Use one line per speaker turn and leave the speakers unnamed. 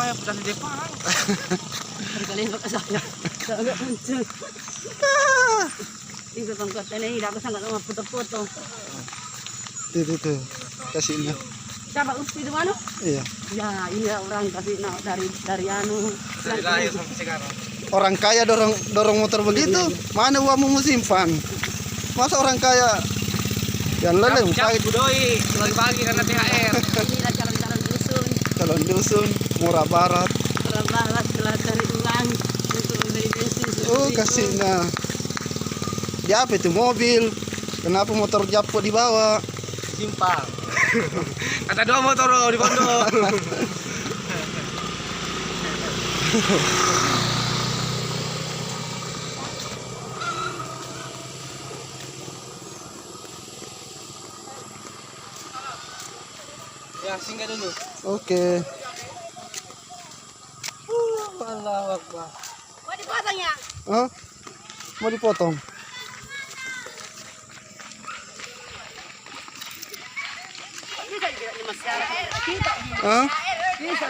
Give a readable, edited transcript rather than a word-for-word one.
saya putar di depan.
Tergalibak ka saya. Saga muncul. Ikut tongkat ini, dapat sangat sama foto-foto.
Itu. Kasih na.
Siapa usti di mana?
Iya.
Ya, iya orang kasih dari anu.
Dari lahir sampai sekarang.
Orang kaya dorong motor begitu. Mana uangmu mau simpan? Masa orang kaya yang leleng
Cap budoi, bagi-bagi karena THR.
Inilah jalan-jalan dusun.
calon dusun murah barat.
Terbalas setelah cari uang untuk membeli bensin.
Oh kasih na. Dia apa itu mobil? Kenapa motor Japo dibawa?
Simpang. Kata dua motor di pondok. Ya, singgah dulu.
Oke.
Allahu Akbar.
Mau dipotong ya?
Hah? Mau dipotong?
Bisa juga nih mas.
Hah?
Bisa.